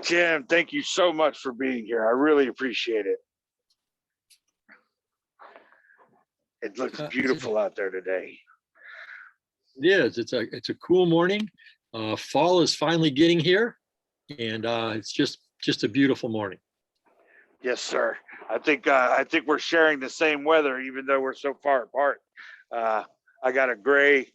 Jim, thank you so much for being here. I really appreciate it. It looks It beautiful out there today. is. It's a cool morning. Fall is finally getting here, and it's just a beautiful morning. Yes, sir. I think we're sharing the same weather, even though we're so far apart. Uh, I got a gray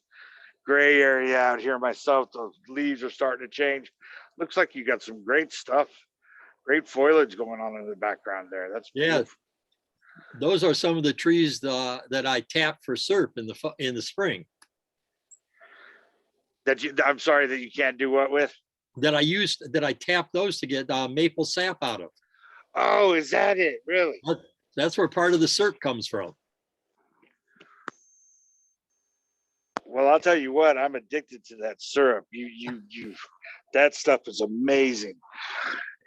area out here myself. The leaves are starting to change. Looks like you got some great stuff, great foliage going on in the background there. That's Yeah, beautiful. those are some of the trees that I tap for SERP in the spring. I'm sorry that you can't do what with. That I tap those to get maple sap out of. Oh, is that it? Really? That's where part of the SERP comes from. Well, I'll tell you what, I'm addicted to that syrup. That stuff is amazing.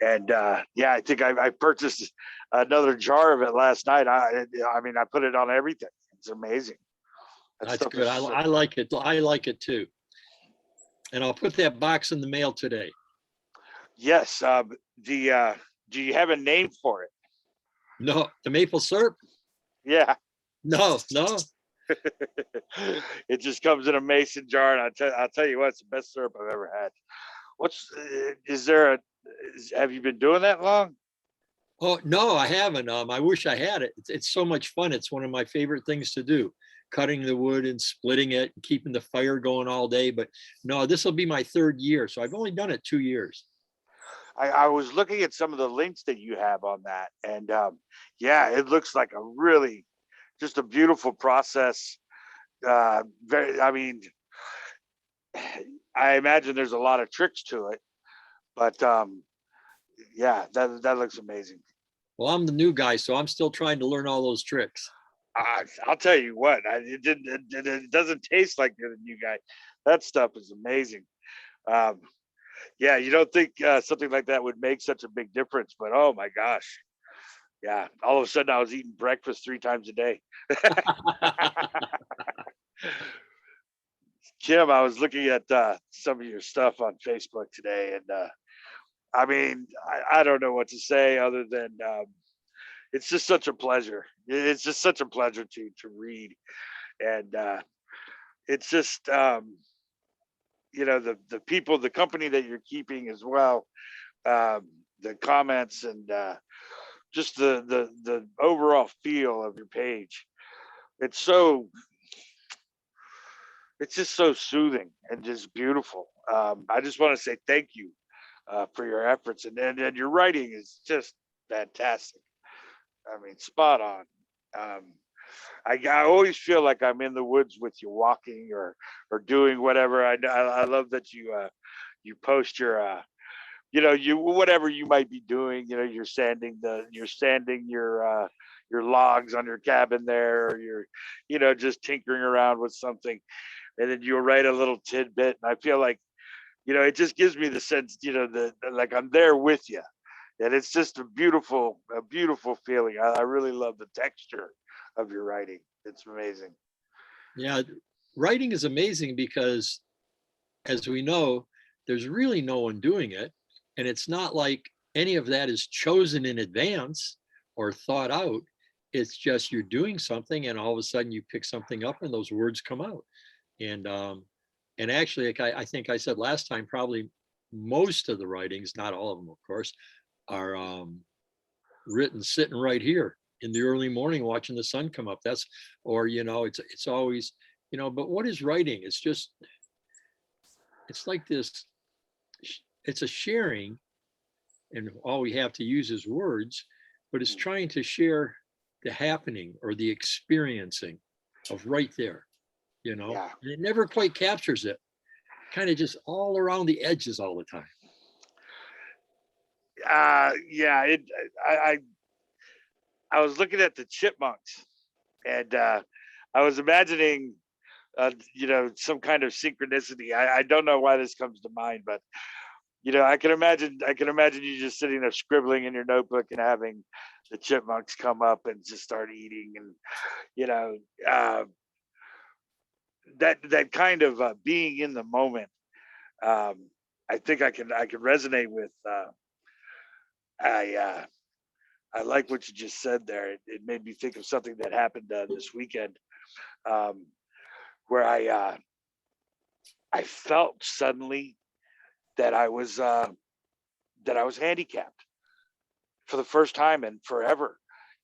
And yeah, I think I purchased another jar of it last night. I mean, I put it on everything. It's amazing. That That's stuff good. is I like it. I like it too. And I'll put that box in the mail today. yes. Do you have a name for it? No, the maple syrup? Yeah. No. It just comes in a mason jar, and I'll tell you what, it's the best syrup I've ever had. Is there have you been doing that long? Oh no, I haven't. I wish I had it. It's so much fun. It's one of my favorite things to do, cutting the wood and splitting it and keeping the fire going all day. But no, this will be my third year, so I've only done it 2 years. I was looking at some of the links that you have on that, and yeah, it looks like a really just a beautiful process. I mean, I imagine there's a lot of tricks to it, but yeah, that looks amazing. Well, I'm the new guy, so I'm still trying to learn all those tricks. I'll tell you what, it doesn't taste like you're the new guy. That stuff is amazing. Um, yeah, you don't think something like that would make such a big difference, but oh my gosh, yeah, all of a sudden I was eating breakfast 3 times a day. Kim, I was looking at some of your stuff on Facebook today, and I mean, I don't know what to say other than it's just such a pleasure. It's just such a pleasure to read, and it's just the people, the company that you're keeping as well, the comments, and just the overall feel of your page. It's so it's just so soothing and just beautiful. I just want to say thank you for your efforts, and your writing is just fantastic. I mean, spot on. Um, I always feel like I'm in the woods with you, walking or doing whatever. I love that you post your you whatever you might be doing. You're sanding your logs on your cabin there, or you're just tinkering around with something, and then you'll write a little tidbit. And I feel like it just gives me the sense that like I'm there with you, and it's just a beautiful feeling. I really love the texture of your writing. It's amazing. Yeah, writing is amazing because, as we know, there's really no one doing it. And it's not like any of that is chosen in advance or thought out. It's just you're doing something, and all of a sudden you pick something up, and those words come out. And actually, like I think I said last time, probably most of the writings, not all of them, of course, are written sitting right here in the early morning watching the sun come up. That's, or it's always, but what is writing? It's like this, it's a sharing, and all we have to use is words, but it's trying to share the happening or the experiencing of right there, Yeah. and it never quite captures it, kind of just all around the edges all the time. Yeah. I I was looking at the chipmunks, and I was imagining some kind of synchronicity. I don't know why this comes to mind, but I can imagine you just sitting there scribbling in your notebook and having the chipmunks come up and just start eating, and you know uh, that kind of being in the moment. um, I think I can resonate with. I like what you just said there. It made me think of something that happened this weekend, um, where I felt suddenly that that I was handicapped for the first time in forever,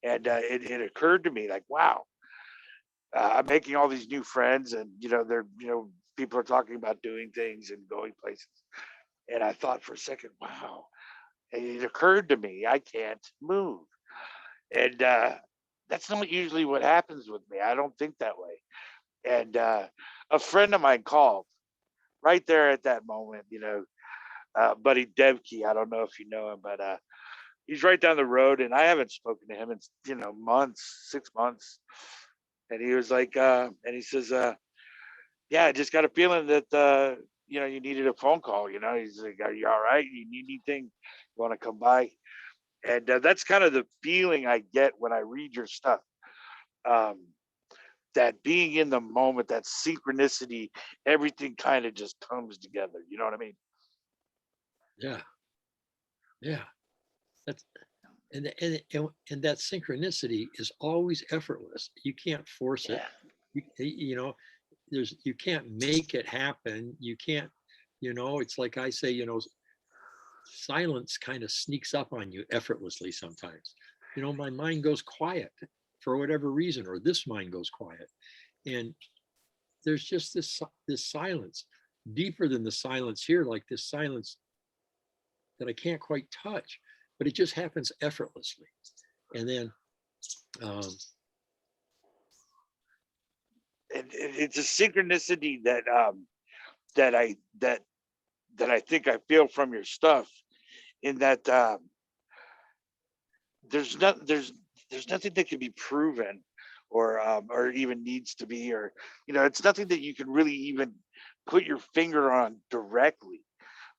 and it occurred to me like, wow, I'm making all these new friends, and they're people are talking about doing things and going places, and I thought for a second, wow, and it occurred to me I can't move, and that's not usually what happens with me. I don't think that way, and a friend of mine called right there at that moment, buddy Devkey. I don't know if you know him, but he's right down the road, and I haven't spoken to him in months, 6 months. And he was like, and he says, "Yeah, I just got a feeling that you needed a phone call." He's like, "Are you all right? You need anything? You want to come by?" And that's kind of the feeling I get when I read your stuff. Um, that being in the moment, that synchronicity, everything kind of just comes together. You know what I mean? Yeah, yeah. That's and that synchronicity is always effortless. You can't force it. Yeah. You know, you can't make it happen. You can't, it's like I say, silence kind of sneaks up on you effortlessly sometimes. My mind goes quiet for whatever reason, or this mind goes quiet. And there's just this silence deeper than the silence here, like this silence that I can't quite touch, but it just happens effortlessly. And then, um, And it's a synchronicity that I that that I think I feel from your stuff. In that there's not there's nothing that can be proven, or even needs to be, or it's nothing that you can really even put your finger on directly,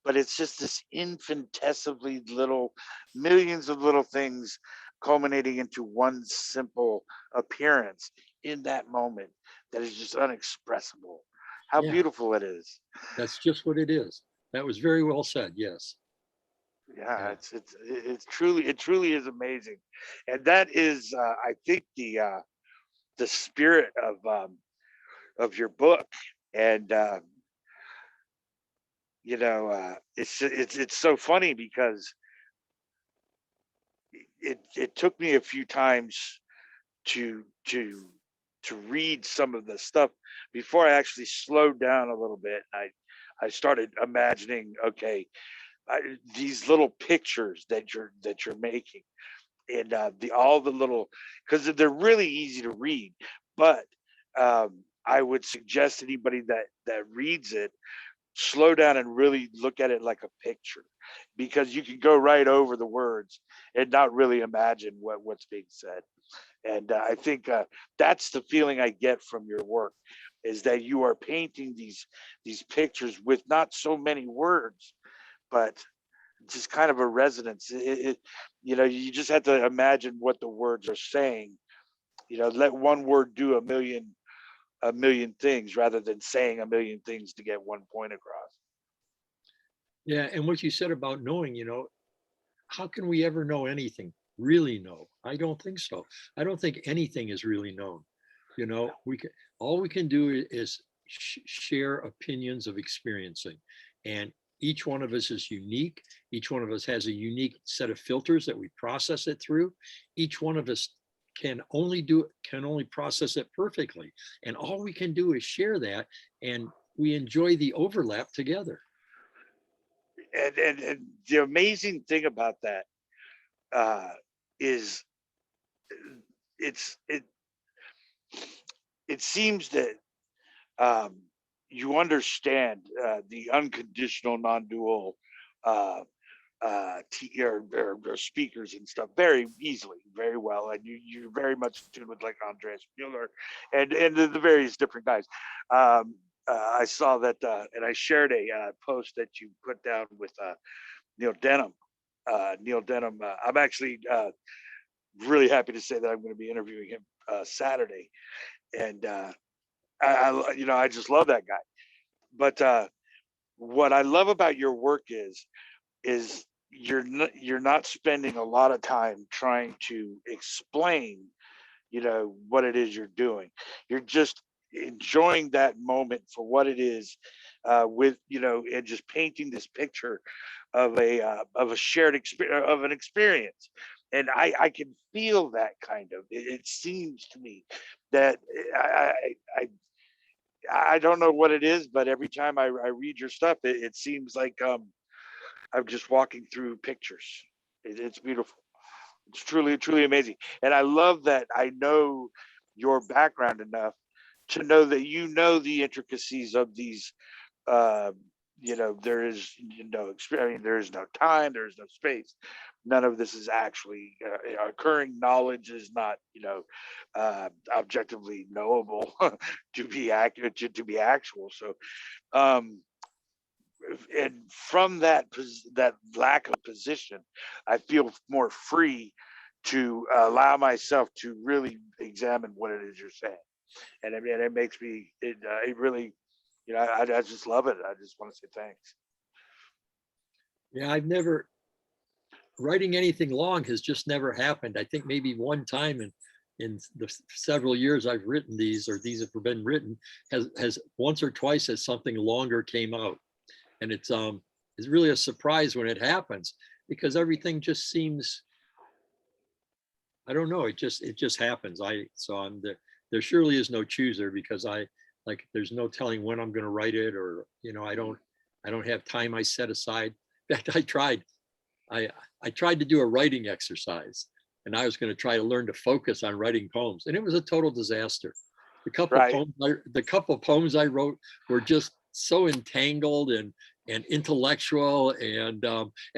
but it's just this infinitesimally little, millions of little things culminating into one simple appearance in that moment that is just unexpressible. How yeah, beautiful it is. that's just what it is. That was very well said. Yes. Yeah, Yeah. it truly is amazing, and that is I think the spirit of your book, and it's so funny because it took me a few times to to to read some of the stuff before I actually slowed down a little bit. I started imagining, okay, these little pictures that you're making, and the all the little, because they're really easy to read, but I would suggest anybody that reads it slow down and really look at it like a picture, because you can go right over the words and not really imagine what's being said. And I think that's the feeling I get from your work, is that you are painting these pictures with not so many words, but just kind of a resonance. You just have to imagine what the words are saying. Let one word do a million things, rather than saying a million things to get one point across. Yeah. And what you said about knowing, how can we ever know anything? Really know? I don't think so. I don't think anything is really known. We can all we can do is share opinions of experiencing, and each one of us is unique. Each one of us has a unique set of filters that we process it through. Each one of us can only process it perfectly, and all we can do is share that, and we enjoy the overlap together. And the amazing thing about that uh, is it's it seems that um, you understand the unconditional non-dual uh, or speakers and stuff very easily, very well, and you're very much in tune with, like, Andreas Mueller and the various different guys. I saw that, and I shared a post that you put down with Neil Denham. Neil Denham. I'm actually really happy to say that I'm going to be interviewing him Saturday, and I just love that guy. But what I love about your work is you're not spending a lot of time trying to explain, what it is you're doing. You're just enjoying that moment for what it is, with, and just painting this picture of a shared experience, of an experience. And I can feel that kind of. It seems to me that I don't know what it is, but every time I read your stuff, it seems like, I'm just walking through pictures. It's beautiful. It's truly, truly amazing. And I love that I know your background enough to know that you know the intricacies of these. Uh, there is no experience. I mean, there is no time. There is no space. None of this is actually occurring. Knowledge is not, objectively knowable to be accurate, to be actual. So, um, and from that lack of position, I feel more free to allow myself to really examine what it is you're saying. And I mean, it makes me, it really, I just love it. I just want to say thanks. Yeah, I've never writing anything long has just never happened. I think maybe one time in the several years I've written these, or these have been written, has once or twice as something longer came out. And it's really a surprise when it happens, because everything just seems, I don't know, it just happens. I'm there surely is no chooser, because there's no telling when I'm going to write it, or I don't have time I set aside. In fact, I tried to do a writing exercise, and I was going to try to learn to focus on writing poems, and it was a total disaster. Right. The couple poems I wrote were just so entangled and intellectual, and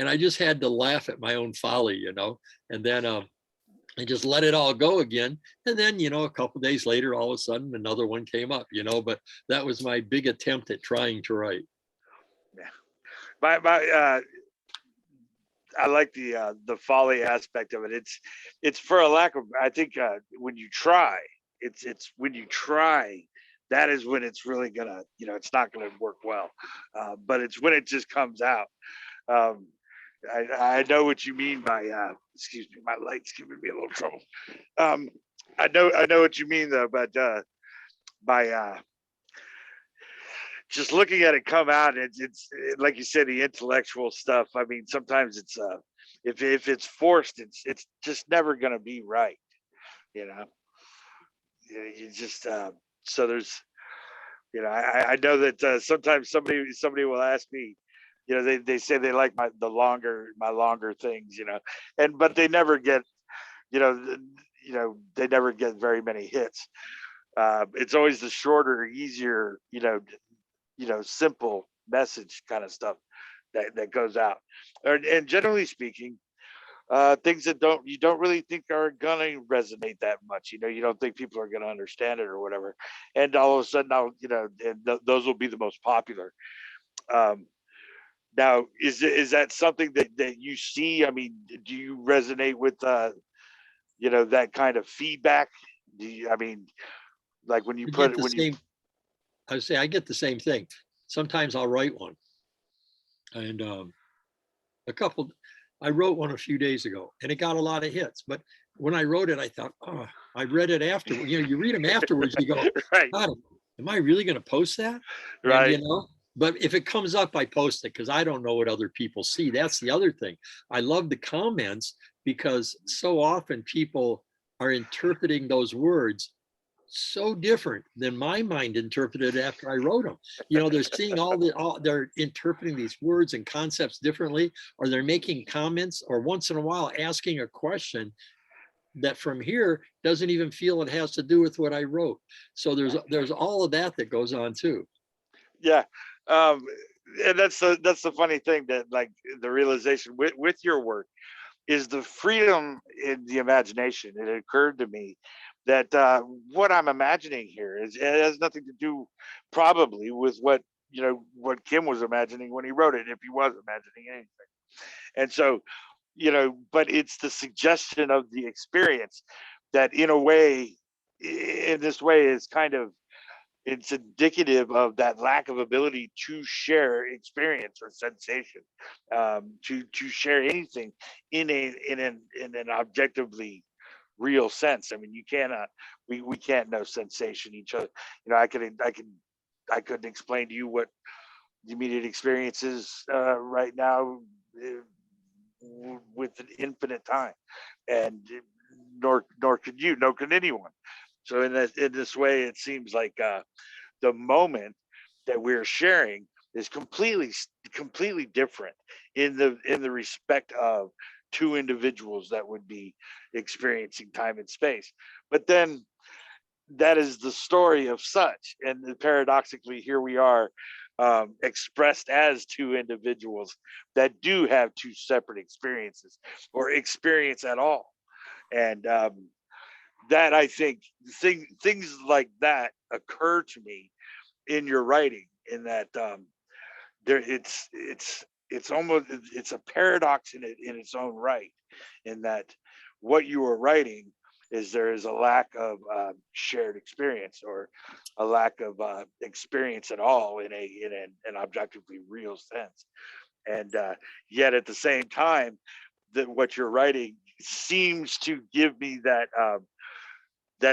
I just had to laugh at my own folly, and then I just let it all go again. And then, a couple of days later, all of a sudden another one came up, but that was my big attempt at trying to write. Yeah. My I like the folly aspect of it. It's for a lack of, I think, when you try, it's when you try, that is when it's really gonna, it's not gonna work well. But it's when it just comes out. Um, I know what you mean by, excuse me, my light's giving me a little trouble. Um, I know what you mean though, but by just looking at it come out, it's like you said, the intellectual stuff. I mean, sometimes it's, if it's forced, it's just never gonna be right. You know, you just, so there's, I know that, sometimes somebody will ask me, they say they like my longer things, and but they never get, you know they never get very many hits. It's always the shorter, easier, simple message kind of stuff that goes out. And generally speaking, things that you don't really think are gonna resonate that much. You don't think people are gonna understand it or whatever. And all of a sudden now, and those will be the most popular. Um, Now, is that something that you see? I mean, do you resonate with, that kind of feedback? I mean, like when you I put get it the when you same, I would say I get the same thing. Sometimes I'll write one, and a couple, I wrote one a few days ago, and it got a lot of hits. But when I wrote it, I thought, oh, I read it afterward. You read them afterwards, you go, right, God, am I really going to post that? And right, but if it comes up, I post it, because I don't know what other people see. That's the other thing. I love the comments, because so often people are interpreting those words so different than my mind interpreted after I wrote them. They're seeing they're interpreting these words and concepts differently, or they're making comments, or once in a while asking a question that from here doesn't even feel it has to do with what I wrote. So there's all of that goes on too. yeah. Um, and that's the funny thing, that like the realization with your work is the freedom in the imagination. It occurred to me that, what I'm imagining here it has nothing to do probably with what Kim was imagining when he wrote it, if he was imagining anything. And so, but it's the suggestion of the experience that, in a way, in this way, is kind of, it's indicative of that lack of ability to share experience or sensation, to share anything in an objectively real sense. I mean, you cannot, we can't know sensation each other. I couldn't explain to you what the immediate experience is right now, uh, with an infinite time, and nor could you, nor could anyone. So in this way, it seems like the moment that we're sharing is completely different in the respect of two individuals that would be experiencing time and space. But then that is the story of such, and paradoxically, here we are, expressed as two individuals that do have two separate experiences or experience at all. And that, I think, things like that occur to me in your writing, in that there it's almost, it's a paradox in its own right, in that what you are writing is, there is a lack of shared experience, or a lack of experience at all in an objectively real sense. And yet at the same time, that what you're writing seems to give me that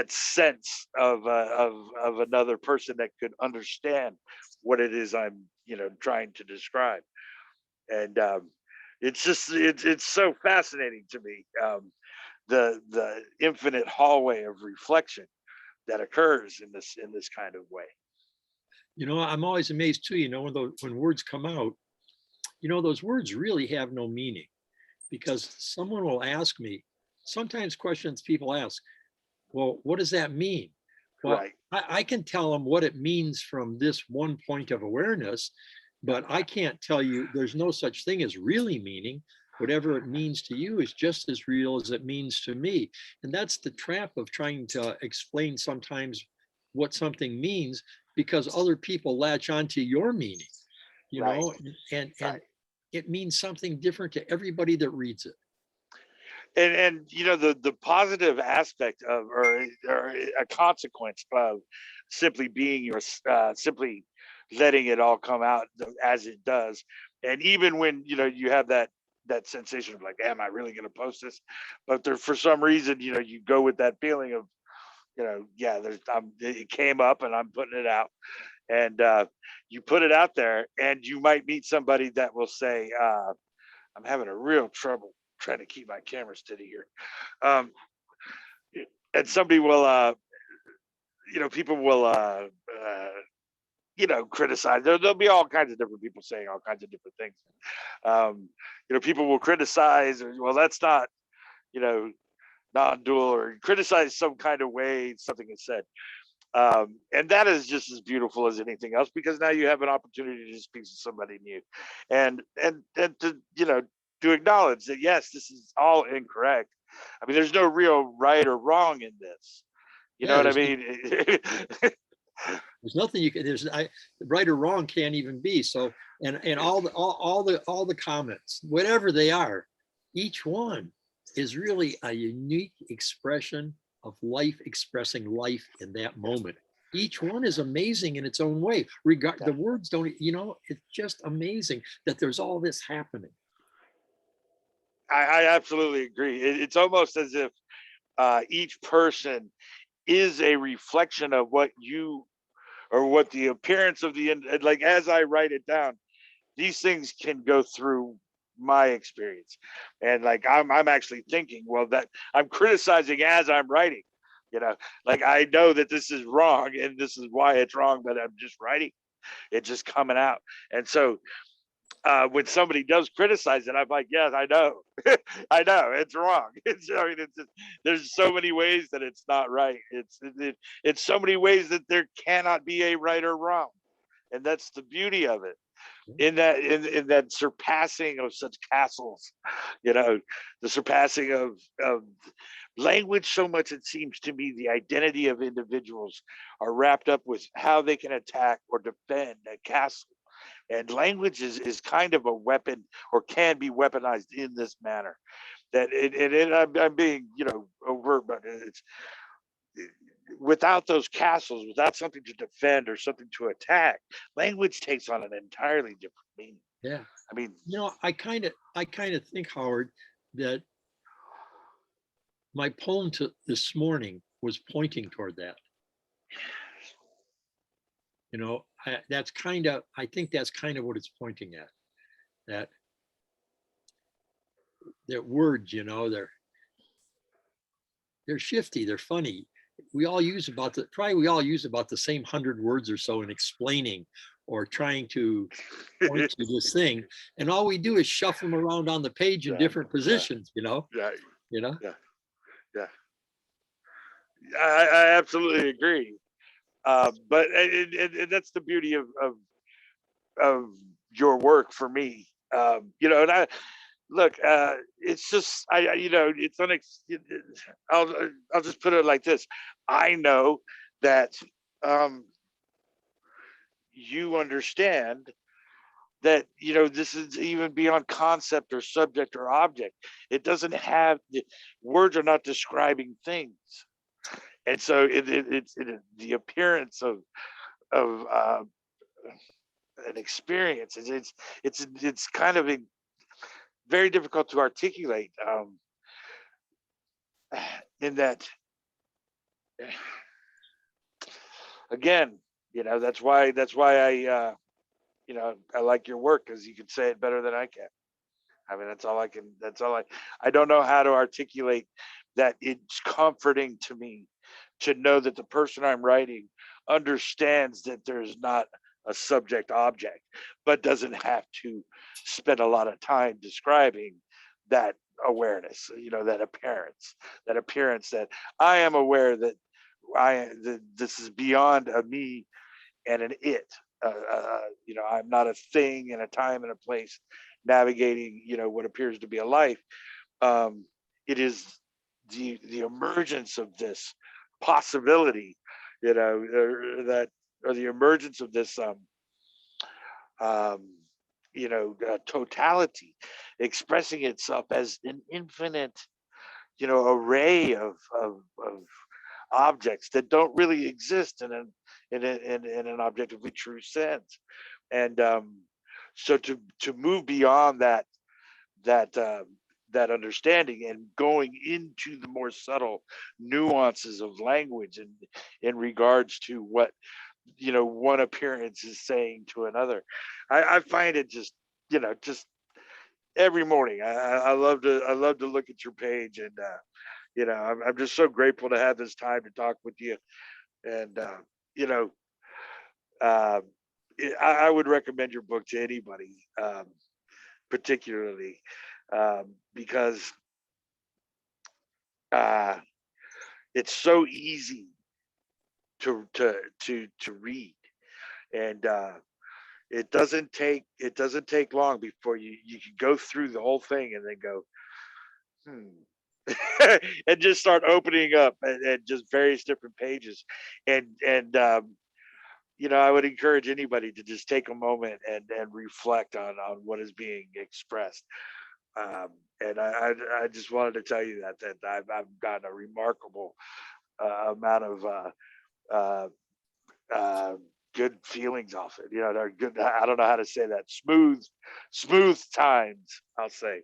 sense of another person that could understand what it is I'm, trying to describe. And it's so fascinating to me, the infinite hallway of reflection that occurs in this kind of way. I'm always amazed too, when words come out, those words really have no meaning, because someone will ask me, sometimes questions people ask, well, what does that mean? Well, Right. I can tell them what it means from this one point of awareness, but I can't tell you, there's no such thing as really meaning. Whatever it means to you is just as real as it means to me. And that's the trap of trying to explain sometimes what something means, because other people latch onto your meaning, Right. and Right. it means something different to everybody that reads it. And the positive aspect of, or a consequence of simply being simply letting it all come out as it does. And even when you have that sensation of, like, am I really going to post this? But there, for some reason, you go with that feeling of, yeah, it came up and I'm putting it out. And you put it out there, and you might meet somebody that will say, I'm having a real trouble trying to keep my camera steady here. Um, and somebody will, people will, criticize. There'll be all kinds of different people saying all kinds of different things. Um, people will criticize, or, well, that's not, you know, non-dual, or criticize some kind of way something is said. And that is just as beautiful as anything else, because now you have an opportunity to speak to somebody new, and to, to acknowledge that, yes, this is all incorrect. I mean, there's no real right or wrong in this. You know Yeah, what I there's mean? there's nothing you can, right or wrong can't even be. So, and all the comments, whatever they are, each one is really a unique expression of life, expressing life in that moment. Each one is amazing in its own way. The words don't, it's just amazing that there's all this happening. I absolutely agree. It's almost as if each person is a reflection of what you, or what the appearance of like, as I write it down, these things can go through my experience. And, like, I'm actually thinking, well, that I'm criticizing as I'm writing, you know like, I know that this is wrong, and this is why it's wrong, but I'm just writing, it's just coming out. And so when somebody does criticize it, I'm like, yes, I know. I know it's wrong. There's so many ways that it's not right. It's so many ways that there cannot be a right or wrong, and that's the beauty of it. In that surpassing of such castles, the surpassing of language. So much, it seems to me, the identity of individuals are wrapped up with how they can attack or defend a castle. And language is kind of a weapon, or can be weaponized in this manner. That I'm being overt, but without those castles, without something to defend or something to attack, language takes on an entirely different meaning. Yeah. I mean, I kind of think, Howard, that my poem to this morning was pointing toward that. I think that's kind of what it's pointing at. That words, they're shifty, they're funny. We all use about the same 100 words or so in explaining or trying to point to this thing, and all we do is shuffle them around on the page in different positions. yeah, Yeah. yeah. I absolutely agree. But that's the beauty of your work for me. And I look, it's just it's I'll just put it like this. I know that you understand that this is even beyond concept or subject or object. It doesn't have words are not describing things, and so it's the appearance of an experience. It's kind of very difficult to articulate. In that, again, that's why I like your work, because you can say it better than I can. I mean, I don't know how to articulate that. It's comforting to me to know that the person I'm writing understands that there's not a subject object, but doesn't have to spend a lot of time describing that awareness, that appearance that I am aware that this is beyond a me and an it. I'm not a thing in a time and a place navigating, what appears to be a life. It is the emergence of this possibility, or the emergence of this, um, totality, expressing itself as an infinite, array of objects that don't really exist in an objectively true sense. And so to move beyond that that understanding and going into the more subtle nuances of language and in regards to what one appearance is saying to another, I find it just every morning. I love to look at your page, and I'm just so grateful to have this time to talk with you. And you know uh, I would recommend your book to anybody, particularly because uh, it's so easy to read, and it doesn't take long before you can go through the whole thing and then go, and just start opening up and just various different pages, and I would encourage anybody to just take a moment and reflect on what is being expressed. Um, and I just wanted to tell you that I've gotten a remarkable amount of uh, uh, good feelings off it. They're good. I don't know how to say that. Smooth times, I'll say.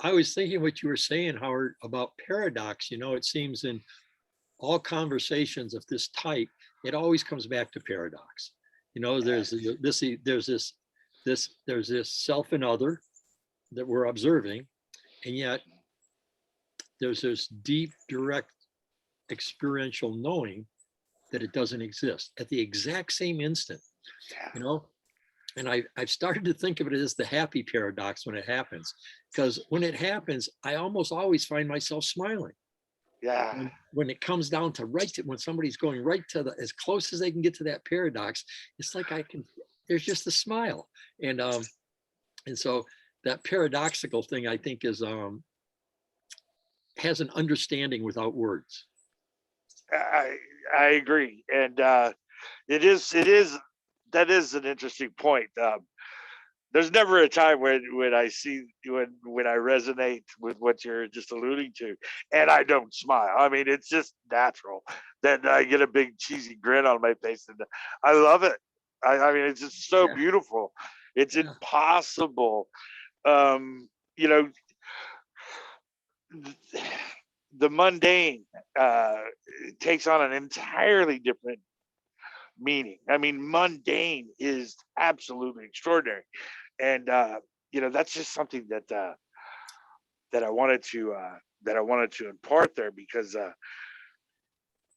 I was thinking what you were saying, Howard, about paradox. It seems in all conversations of this type, it always comes back to paradox. There's this self and other that we're observing, and yet there's this deep, direct, experiential knowing that it doesn't exist at the exact same instant. Yeah. And I've started to think of it as the happy paradox when it happens, because when it happens, I almost always find myself smiling. Yeah. When it comes down to when somebody's going right to as close as they can get to that paradox, it's like there's just a smile. And so that paradoxical thing, I think, has an understanding without words. I agree, and it is that is an interesting point. there's never a time when I see when I resonate with what you're just alluding to, and I don't smile. I mean, it's just natural that I get a big cheesy grin on my face, and I love it. I mean, it's just so Yeah, beautiful. It's yeah, impossible. You know, the mundane uh, takes on an entirely different meaning. I mean, mundane is absolutely extraordinary, and that's just something that I wanted to impart there because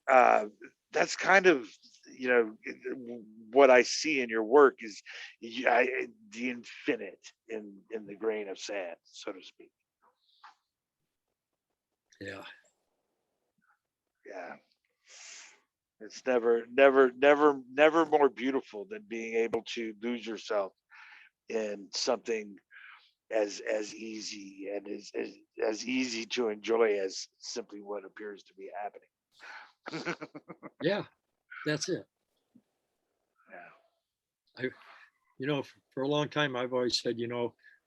uh, that's kind of you know what I see in your work is the infinite in the grain of sand, so to speak. yeah, Yeah, it's never more beautiful than being able to lose yourself in something as easy and as easy to enjoy as simply what appears to be happening. yeah. That's it. Yeah. I, for a long time, I've always said,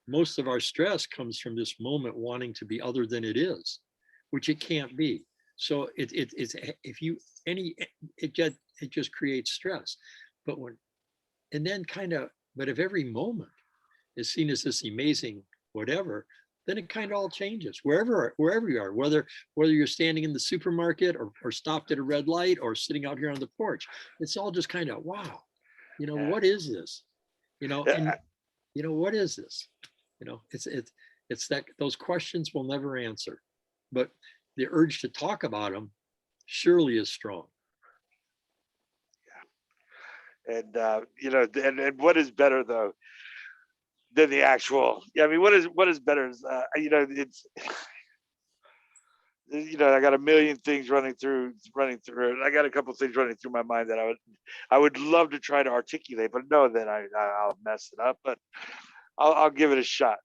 most of our stress comes from this moment wanting to be other than it is, which it can't be. So it's if you any it just creates stress. But when and then kind of but if every moment is seen as this amazing whatever, then it kind of all changes wherever you are, whether you're standing in the supermarket or stopped at a red light or sitting out here on the porch. It's all just kind of wow, Yeah. what is this? And Yeah. what is this? It's that those questions will never answer, but the urge to talk about them surely is strong. And and what is better though than the actual? I mean, what is better is it's I got a million things running through it. I got a couple of things running through my mind that I would love to try to articulate, but know that I'll mess it up. But I'll give it a shot.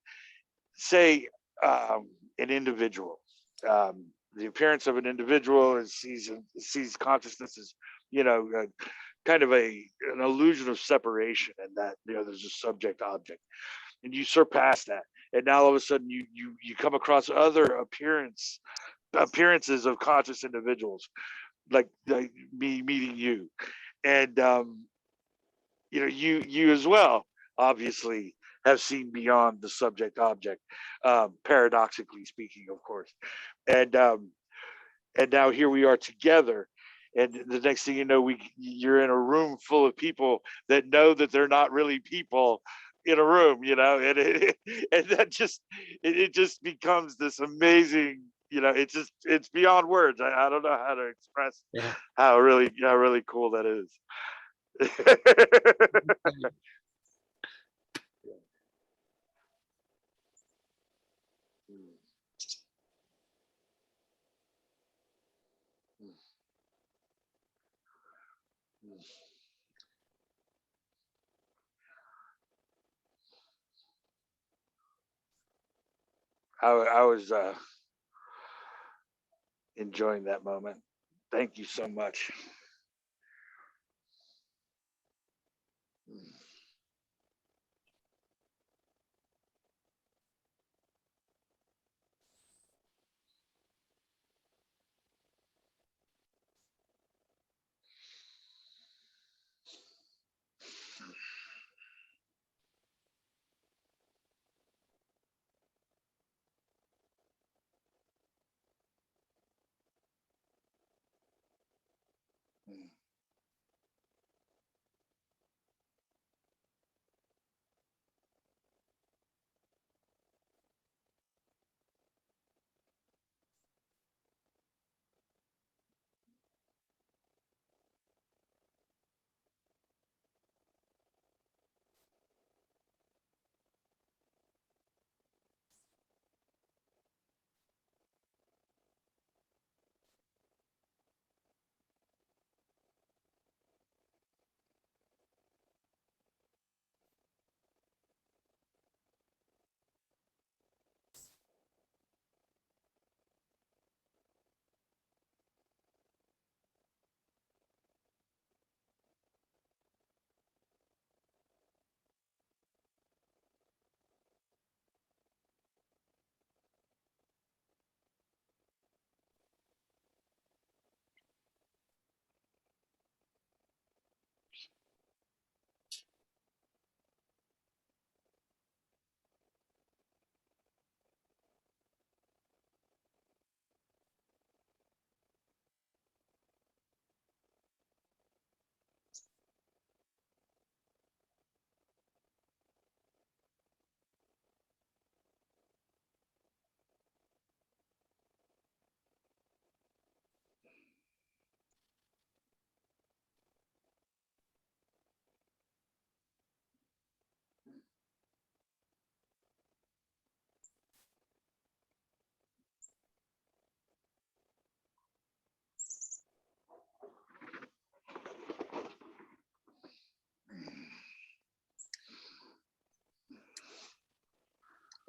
Say an individual. The appearance of an individual is sees consciousness as kind of an illusion of separation, and that there's a subject object, and you surpass that, and now all of a sudden you come across other appearances of conscious individuals, like me meeting you, and you as well obviously have seen beyond the subject object, paradoxically speaking, of course, and now here we are together, and the next thing you know you're in a room full of people that know that they're not really people in a room, and and that just it just becomes this amazing, it's beyond words. I don't know how to express Yeah. how really cool that is. I was enjoying that moment. Thank you so much.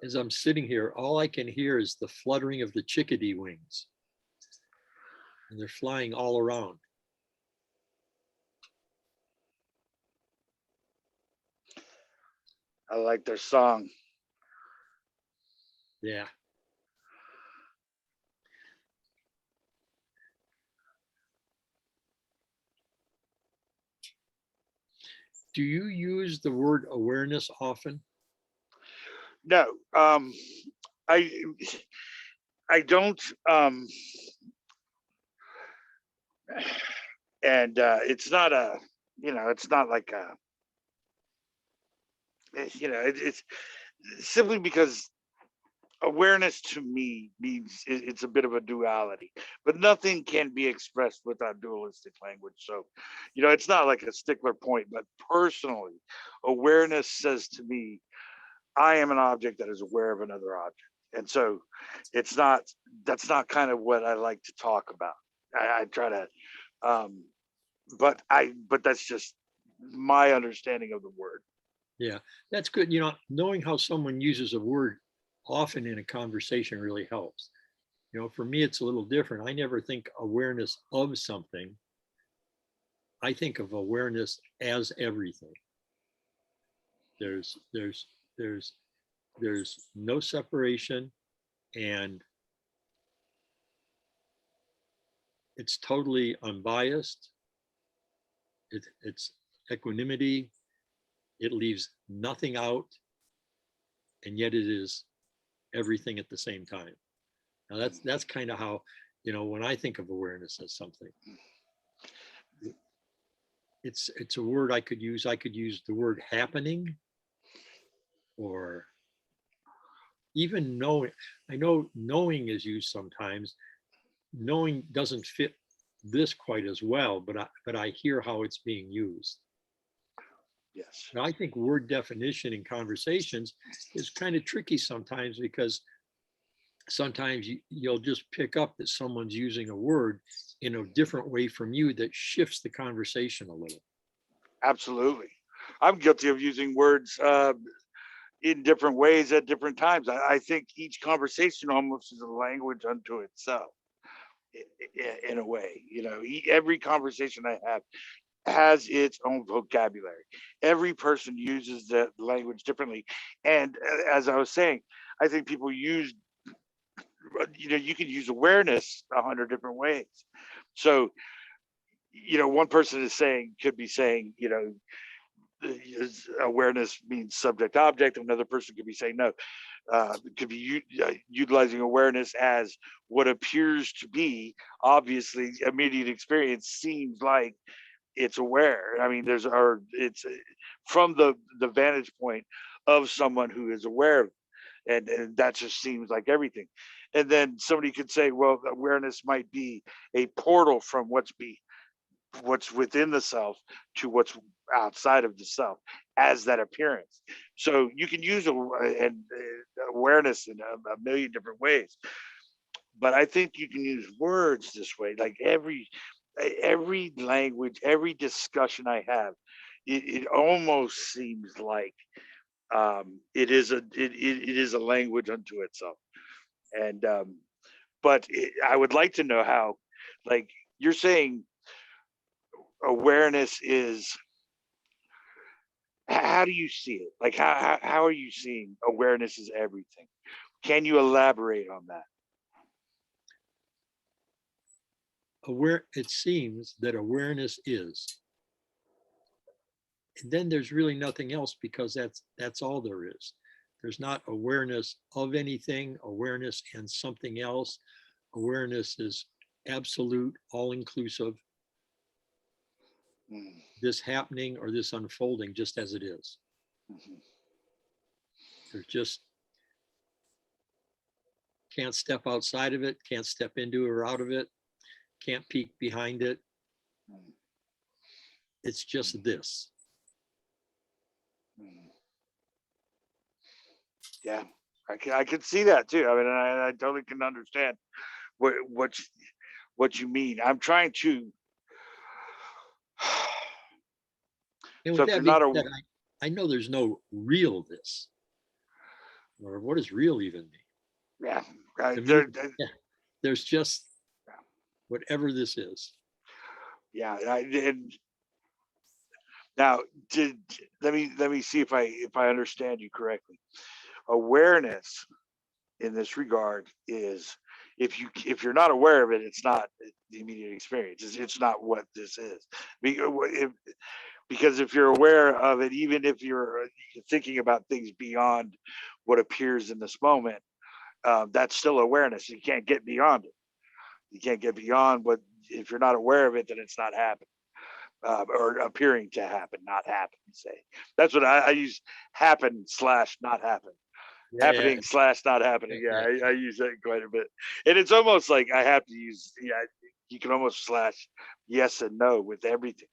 as I'm sitting here, all I can hear is the fluttering of the chickadee wings. And they're flying all around. I like their song. Yeah. Do you use the word awareness often? No, I I don't, and it's not a, it's not like a, it's simply because awareness to me means it's a bit of a duality, but nothing can be expressed without dualistic language. So, it's not like a stickler point, but personally, awareness says to me, I am an object that is aware of another object. And so it's not, that's not kind of what I like to talk about. I try to, um, but that's just my understanding of the word. Yeah, that's good. Knowing how someone uses a word often in a conversation really helps. For me, it's a little different. I never think awareness of something. I think of awareness as everything. There's there's there's there's no separation, and it's totally unbiased. It's equanimity. It leaves nothing out, and yet it is everything at the same time. Now that's kind of how, when I think of awareness as something, it's a word I could use. I could use the word happening, or even knowing. I know knowing is used sometimes. Knowing doesn't fit this quite as well, but I hear how it's being used. Yes. Now, I think word definition in conversations is kind of tricky sometimes, because sometimes you'll just pick up that someone's using a word in a different way from you that shifts the conversation a little. Absolutely. I'm guilty of using words in different ways at different times. I think each conversation almost is a language unto itself in a way. Every conversation I have has its own vocabulary. Every person uses that language differently. And as I was saying, I think people use, you can use awareness 100 different ways. So, one person could be saying, awareness means subject object. Another person could be saying, no, could be utilizing awareness as what appears to be obviously immediate experience seems like it's aware. I mean, it's from the vantage point of someone who is aware, and that just seems like everything. And then somebody could say, well, awareness might be a portal from what's within the self to what's outside of the self as that appearance. So you can use awareness in a million different ways, but I think you can use words this way. Like every language, every discussion I have, it almost seems like it is a language unto itself. And but I would like to know how, like you're saying, awareness is. How do you see it? Like how are you seeing awareness is everything? Can you elaborate on that? It seems that awareness is, and then there's really nothing else, because that's all there is. There's not awareness of anything, awareness and something else. Awareness is absolute, all inclusive. Mm, This happening or this unfolding just as it is. mhm, There's just, can't step outside of it, can't step into or out of it, can't peek behind it. mm, It's just this. mm. Yeah, I can see that too. I mean, I totally can understand what what you, what you mean. I'm trying to. And So with if you're that being not a, said, I know there's no real this. or what does real even mean? Yeah. To me, yeah, there's just whatever this is. Yeah. And now, let me see if I understand you correctly. Awareness in this regard is, if you're not aware of it, it's not the immediate experience. It's not what this is. Because if you're aware of it, even if you're thinking about things beyond what appears in this moment, that's still awareness. You can't get beyond it. You can't get beyond what, if you're not aware of it, then it's not happening. Or appearing to happen, not happen. Say that's what I use. Happen slash not happen. Yeah, yeah, Happening slash not happening. Yeah, yeah. I use that quite a bit, and it's almost like I have to use. Yeah, you can almost slash yes and no with everything.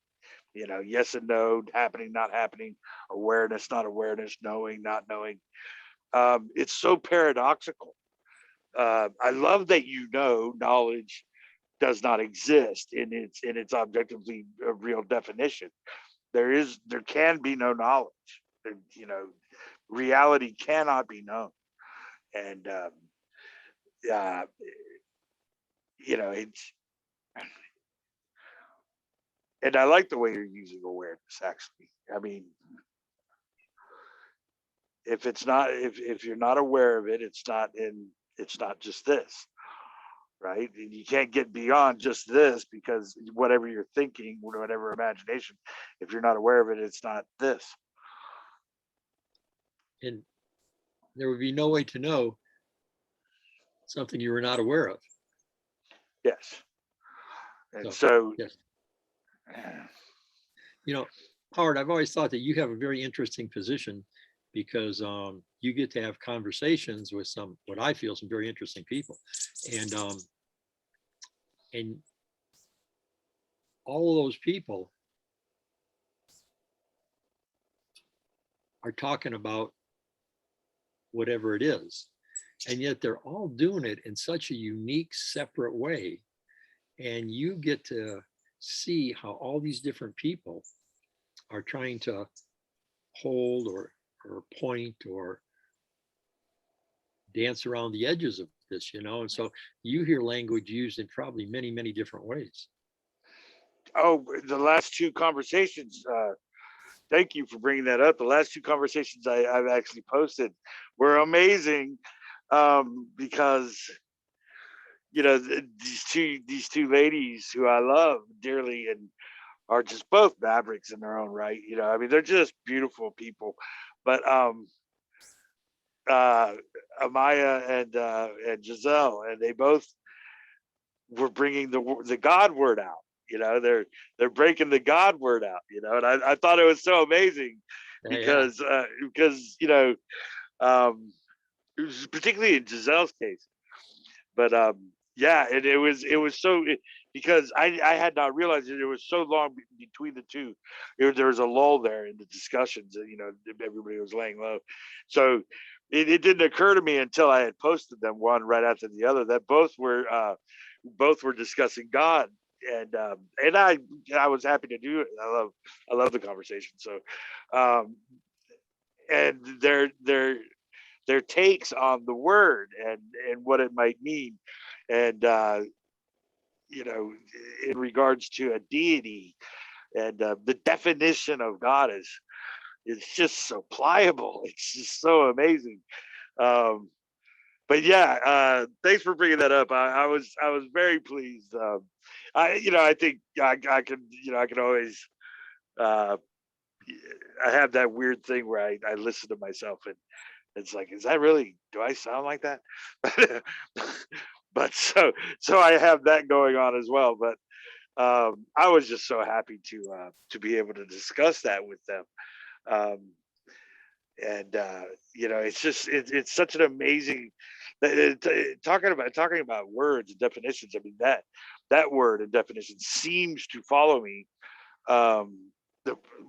Yes and no, happening, not happening, awareness, not awareness, knowing, not knowing. It's so paradoxical. I love that knowledge does not exist in its objectively real definition. There can be no knowledge. Reality cannot be known, and uh, it's. And I like the way you're using awareness. Actually, I mean, if you're not aware of it, it's not just this, right? And you can't get beyond just this, because whatever you're thinking, whatever imagination, if you're not aware of it, it's not this. And there would be no way to know something you were not aware of. Yes. And So, so, yes. Howard, I've always thought that you have a very interesting position because you get to have conversations with what I feel, some very interesting people. And all of those people are talking about whatever it is. And yet they're all doing it in such a unique, separate way. And you get to see how all these different people are trying to hold or point or dance around the edges of this, and so you hear language used in probably many, many different ways. oh, the last two conversations, thank you for bringing that up. The last two conversations I've actually posted were amazing, because these two ladies who I love dearly and are just both mavericks in their own right. I mean, they're just beautiful people. But uh, Amaya and Giselle, and they both were bringing the God word out. They're breaking the God word out. And I thought it was so amazing, Yeah. because um, it was particularly in Giselle's case. But yeah, and it was so, because I had not realized that it was so long between the two. There was a lull there in the discussions. Everybody was laying low, so it didn't occur to me until I had posted them one right after the other that both were discussing God. And I was happy to do it. I love the conversation. So and their takes on the word and what it might mean, and in regards to a deity, and the definition of God is, it's just so pliable. It's just so amazing. um but yeah, thanks for bringing that up. I was very pleased. I think I can, I can always, uh I have that weird thing where I listen to myself, and it's like, is that really, do I sound like that? But so I have that going on as well. But I was just so happy to be able to discuss that with them. Um, and it's such an amazing, talking about words and definitions. I mean, that word and definition seems to follow me, um,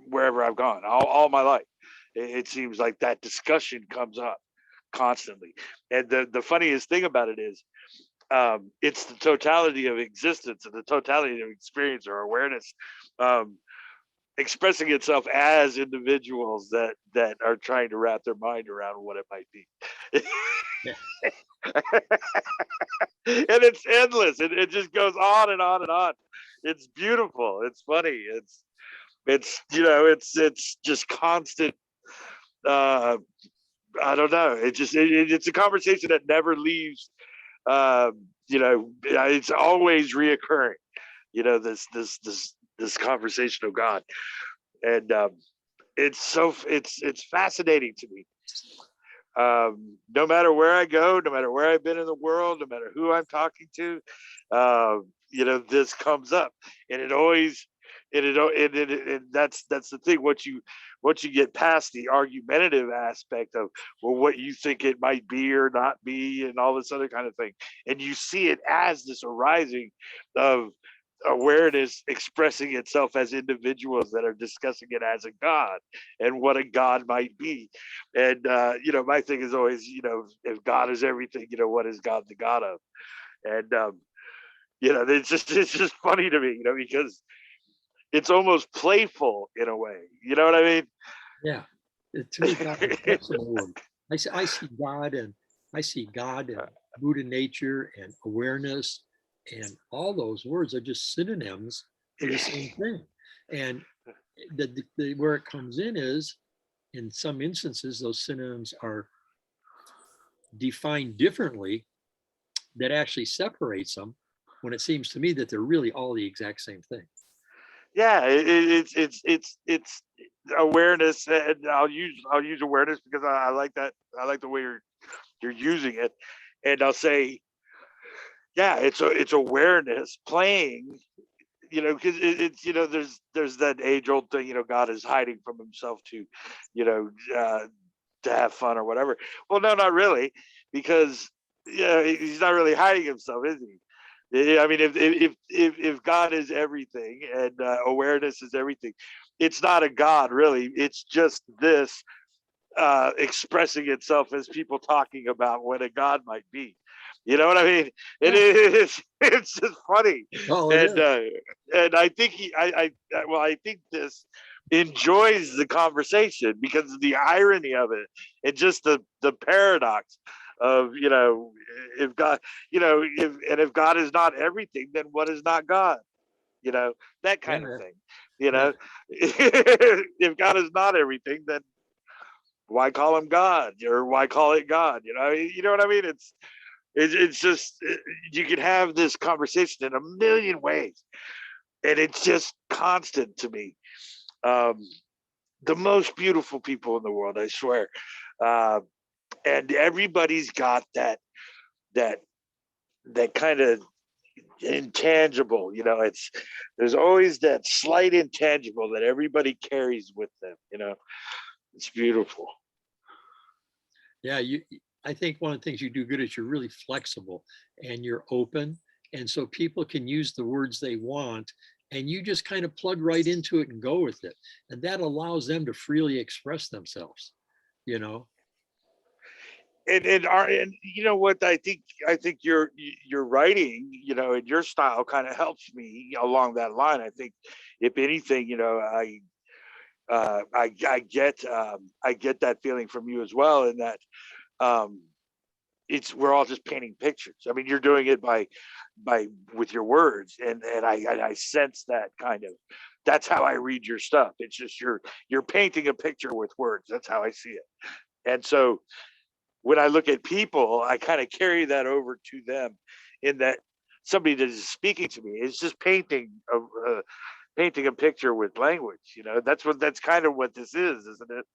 wherever I've gone, all my life. It seems like that discussion comes up constantly. And the funniest thing about it is, it's the totality of existence and the totality of experience or awareness. Um, expressing itself as individuals that are trying to wrap their mind around what it might be. Yeah. And it's endless. It just goes on and on and on. It's beautiful. It's funny. It's it's just constant. uh I don't know. It's a conversation that never leaves. It's always reoccurring. This conversation of God, and it's fascinating to me. No matter where I go, no matter where I've been in the world, no matter who I'm talking to, this comes up, and it always, and that's the thing. Once you get past the argumentative aspect of, well, what you think it might be or not be, and all this other kind of thing, and you see it as this arising of awareness expressing itself as individuals that are discussing it as a god and what a god might be. And my thing is always, if God is everything, what is God the god of? And it's just funny to me, because it's almost playful in a way, you know what I mean? Yeah. To me, God is a flexible word. I see God and Buddha nature and awareness, and all those words are just synonyms for the same thing. And where it comes in is, in some instances, those synonyms are defined differently that actually separates them, when it seems to me that they're really all the exact same thing. Yeah, it's awareness, and I'll use awareness because I like that. I like the way you're using it, and I'll say, yeah, it's awareness playing, because it's, there's that age old thing, God is hiding from himself to, you know uh, to have fun or whatever. Well, no, not really, because he's not really hiding himself, is he? I mean, if God is everything, and awareness is everything, it's not a God really. It's just this expressing itself as people talking about what a God might be. You know what I mean? Yeah. It's just funny, Oh, it and is. I think I think this enjoys the conversation because of the irony of it, and just the paradox of, if God, if God is not everything, then what is not God? You know, that kind of Yeah. thing. Yeah. If God is not everything, then why call him God, or why call it God? You know what I mean? It's just, you can have this conversation in a million ways, and it's just constant to me. Um, the most beautiful people in the world, I swear, uh, and everybody's got that that kind of intangible. It's there's always that slight intangible that everybody carries with them. It's beautiful. Yeah, I think one of the things you do good is you're really flexible and you're open. And so people can use the words they want, and you just kind of plug right into it and go with it. And that allows them to freely express themselves, you know? And you know what, I think your writing, and your style kind of helps me along that line. I think, if anything, I get that feeling from you as well, in that um it's we're all just painting pictures. I mean, you're doing it by with your words, and I sense that kind of, that's how I read your stuff. It's just you're painting a picture with words. That's how I see it. And so when I look at people, I kind of carry that over to them, in that somebody that is speaking to me is just painting a picture with language. That's kind of what this is, isn't it?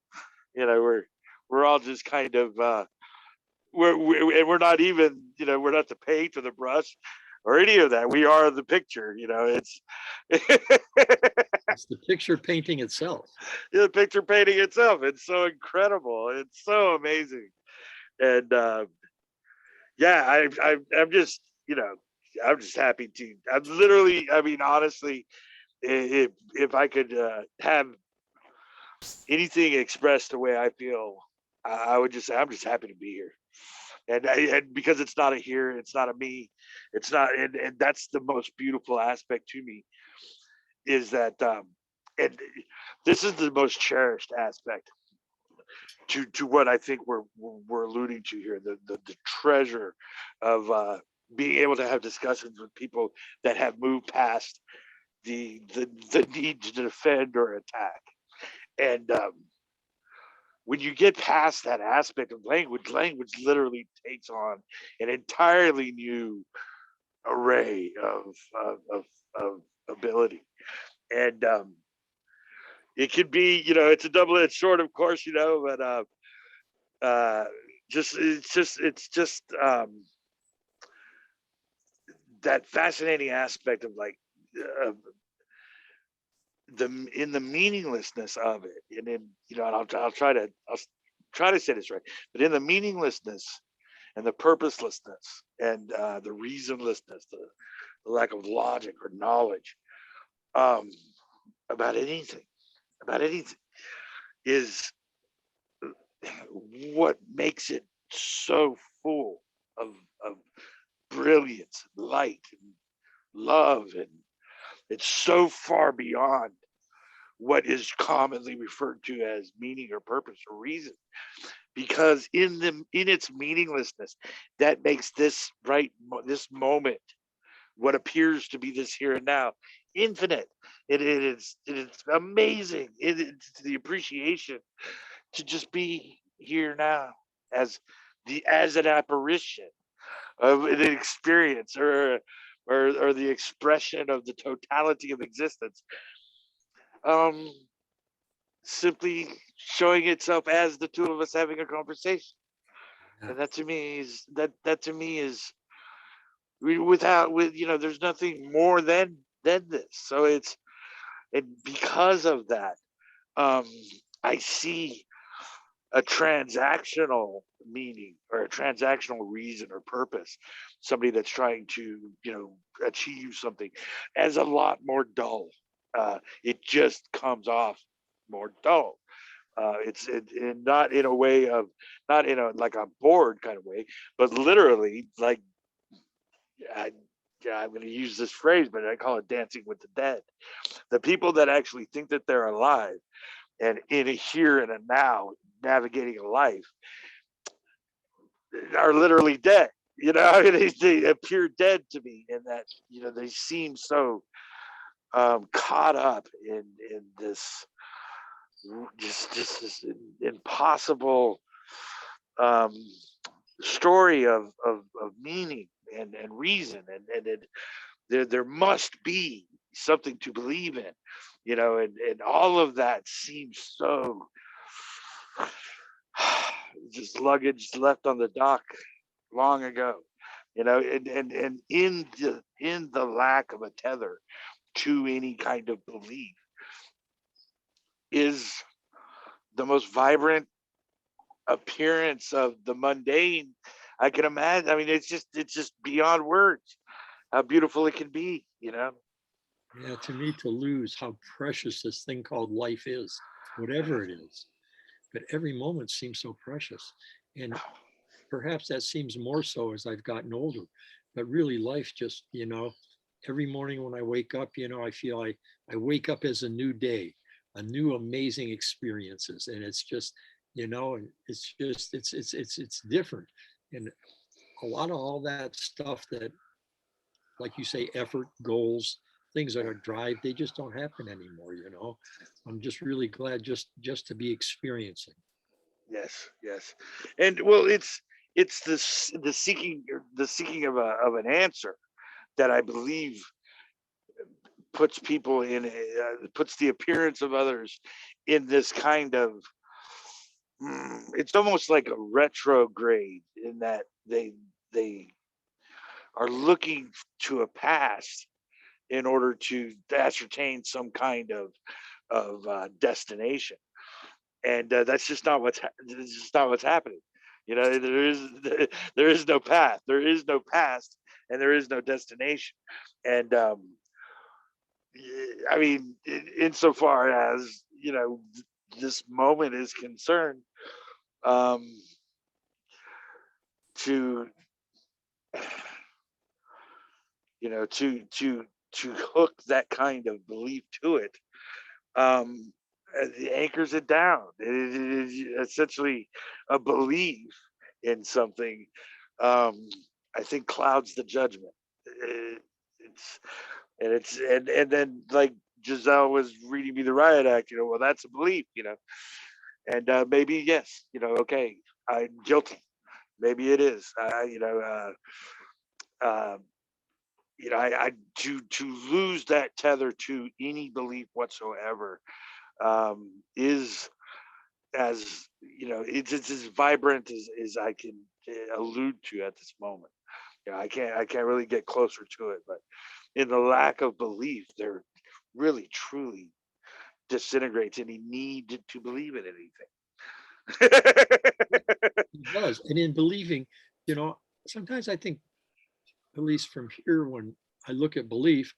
We're all just kind of and we're not even, we're not the paint or the brush or any of that. We are the picture. It's It's the picture painting itself. the picture painting itself. It's so incredible. It's so amazing. And yeah, I'm just, I'm just happy to. I'm literally. I mean, honestly, if I could have anything expressed the way I feel, I would just say I'm just happy to be here. And because it's not a here, it's not a me, it's not, and that's the most beautiful aspect to me, is that and this is the most cherished aspect to what I think we're alluding to here, the treasure of being able to have discussions with people that have moved past the need to defend or attack. And when you get past that aspect of language, language literally takes on an entirely new array of ability. And it could be, it's a double-edged sword, of course, but uh, it's just that fascinating aspect of like uh, in the meaninglessness of it, and then and I'll try to say this right, but in the meaninglessness and the purposelessness and the reasonlessness, the lack of logic or knowledge, um, about anything, about anything, is what makes it so full of brilliance, light, and love, and it's so far beyond what is commonly referred to as meaning or purpose or reason, because in its meaninglessness, that makes this moment, what appears to be this here and now, infinite. It's amazing. It's the appreciation to just be here now, as as an apparition of an experience, or the expression of the totality of existence, um simply showing itself as the two of us having a conversation. Yeah. And that to me is, without with there's nothing more than this. So it's, and because of that, um I see a transactional meaning or a transactional reason or purpose, somebody that's trying to achieve something, as a lot more dull. It just comes off more dull. And not in a way of, not in a like a bored kind of way, but literally like, I, yeah, I'm going to use this phrase, but I call it dancing with the dead. The people that actually think that they're alive and in a here and a now, navigating a life, are literally dead. I mean, they appear dead to me, in that they seem so caught up in this, just this impossible um, story of meaning and reason, and there must be something to believe in, and all of that seems so just luggage left on the dock long ago, and in the lack of a tether to any kind of belief is the most vibrant appearance of the mundane I can imagine. I mean, it's just beyond words how beautiful it can be. Yeah, to me, to lose how precious this thing called life is, whatever it is. But every moment seems so precious. And perhaps that seems more so as I've gotten older. But really, life just, every morning when I wake up, I feel I wake up as a new day, a new amazing experiences. And it's just, and it's just, it's different. And a lot of all that stuff that, like you say, effort, goals, things that are drive, they just don't happen anymore. I'm just really glad just to be experiencing. Yes, yes. And well, it's the seeking of an answer that I believe puts people puts the appearance of others in this kind of, it's almost like a retrograde, in that they are looking to a past in order to ascertain some kind of destination, and that's just not that's just not what's happening. There is no path, there is no past, and there is no destination. And I mean, insofar as this moment is concerned, um, to to hook that kind of belief to it, it anchors it down. It is essentially a belief in something. Um, I think clouds the judgment. It, it's and then like Giselle was reading me the riot act. Well, that's a belief. And maybe yes. Okay, I'm guilty. Maybe it is. Uh, I to lose that tether to any belief whatsoever is as it's as vibrant as I can allude to at this moment. I can't really get closer to it, but in the lack of belief, there really truly disintegrates any need to believe in anything. It does. And in believing, you know, sometimes I think, at least from here, when I look at belief,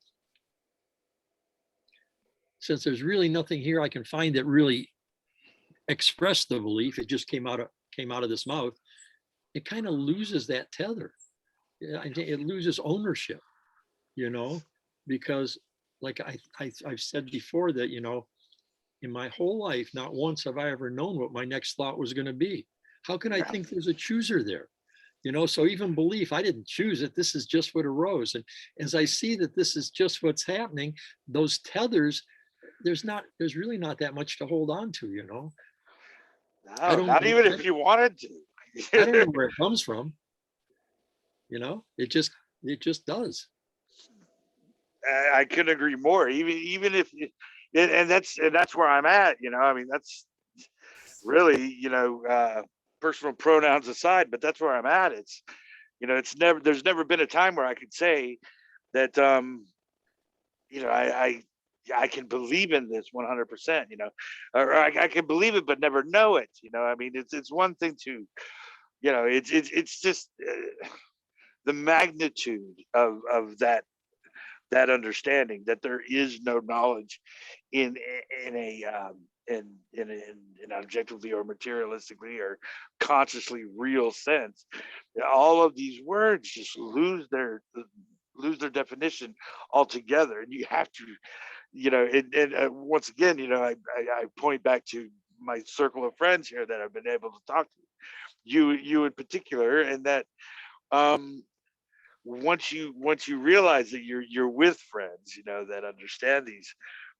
since there's really nothing here I can find that really expressed the belief, it just came out of this mouth, it kind of loses that tether. It loses ownership, you know, because like I've said before that, in my whole life, not once have I ever known what my next thought was going to be. How can I Yeah. think there's a chooser there? So even belief, I didn't choose it. This is just what arose. And as I see that this is just what's happening, those tethers, there's really not that much to hold on to. I No, don't, not even I, if you wanted I don't to. know where it comes from. It just does. I couldn't agree more. Even if, and that's where I'm at. I mean, that's really, personal pronouns aside, but that's where I'm at. It's never. There's never been a time where I could say that, I can believe in this 100%. Or I can believe it but never know it. I mean, it's one thing to, it's just the magnitude of that understanding that there is no knowledge in in a in an objectively or materialistically or consciously real sense. All of these words just lose their definition altogether, and you have to, and once again, I point back to my circle of friends here that I've been able to talk to, you in particular, and that um once you realize that you're with friends, that understand these,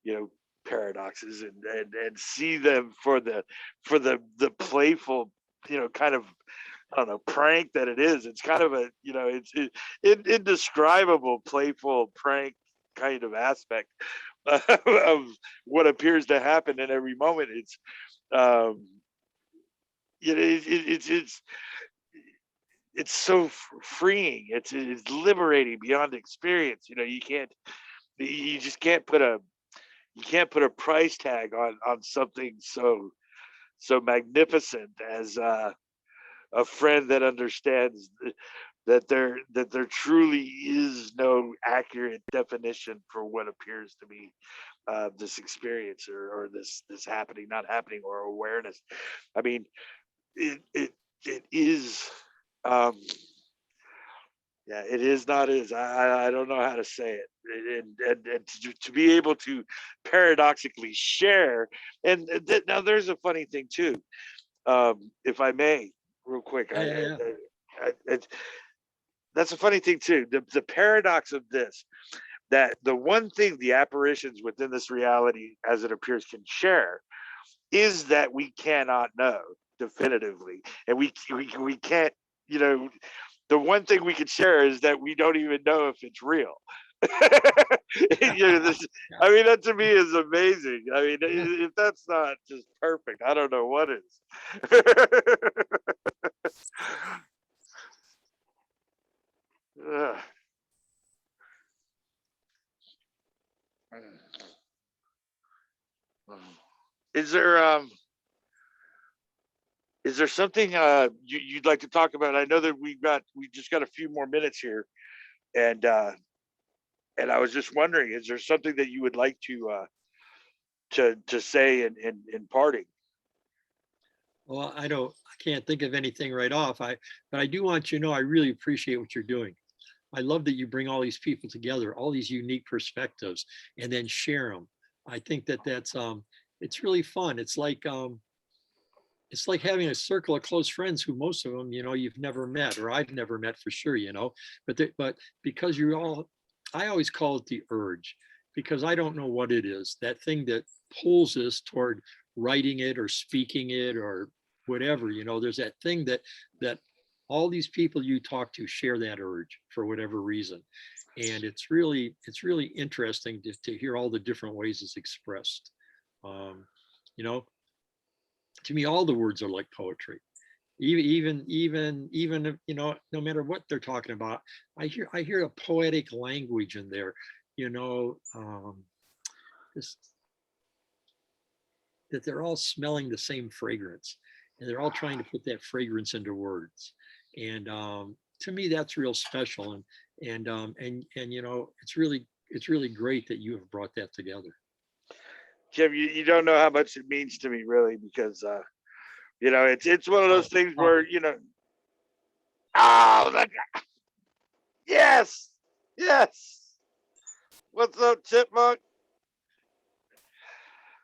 you know, paradoxes, and see them for the playful, kind of, I don't know, prank that it is. It's kind of a, indescribable playful prank kind of aspect of what appears to happen in every moment. Um it's so freeing. It's liberating beyond experience. You just can't put a price tag on something so magnificent as a friend that understands that there truly is no accurate definition for what appears to be this experience, or this happening, not happening, or awareness. I mean, it is. Um, Yeah, it is not is. I don't know how to say it. And to be able to paradoxically share, and now there's a funny thing too. If I may, real quick, Yeah, yeah, yeah. that's a funny thing too. The paradox of this, that the one thing the apparitions within this reality, as it appears, can share, is that we cannot know definitively, and we can't. You know, the one thing we can share is that we don't even know if it's real. Yeah, I mean, that to me is amazing. I mean, yeah. if that's not just perfect, I don't know what is. Ugh. Is there something you'd like to talk about? I know that we just got a few more minutes here, and I was just wondering, is there something that you would like to say in parting? Well, I can't think of anything right off. But I do want you to know I really appreciate what you're doing. I love that you bring all these people together, all these unique perspectives, and then share them. I think that it's really fun. It's like having a circle of close friends who most of them, you've never met, or I've never met for sure, but because I always call it the urge, because I don't know what it is, that thing that pulls us toward writing it or speaking it or whatever, there's that thing that all these people you talk to share that urge for whatever reason. And it's really interesting to hear all the different ways it's expressed. Um, you know, to me, all the words are like poetry. Even if, no matter what they're talking about, I hear a poetic language in there. You know, this that they're all smelling the same fragrance, and they're all trying to put that fragrance into words. And to me, that's real special. And it's really great that you have brought that together. Jim, you don't know how much it means to me, really, because it's one of those Oh, things oh, where oh, yes, yes. What's up, Chipmunk?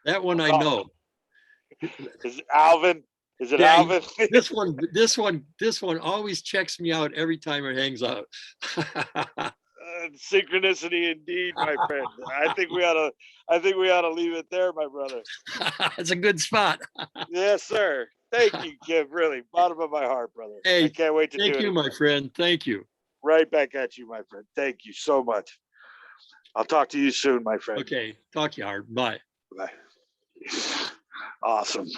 that one I'm I calling. know. Is it Alvin? Is it Yeah, Alvin? this one always checks me out every time it hangs out. Synchronicity indeed, my friend. I think we ought to. I think we ought to leave it there, my brother. It's a good spot. Yes, sir. Thank you, Kim. Really, bottom of my heart, brother. I Hey, can't wait to do thank it you, my again. friend. Thank you. Right back at you, my friend. Thank you so much. I'll talk to you soon, my friend. Okay, talk to you hard. Bye. Bye. Awesome.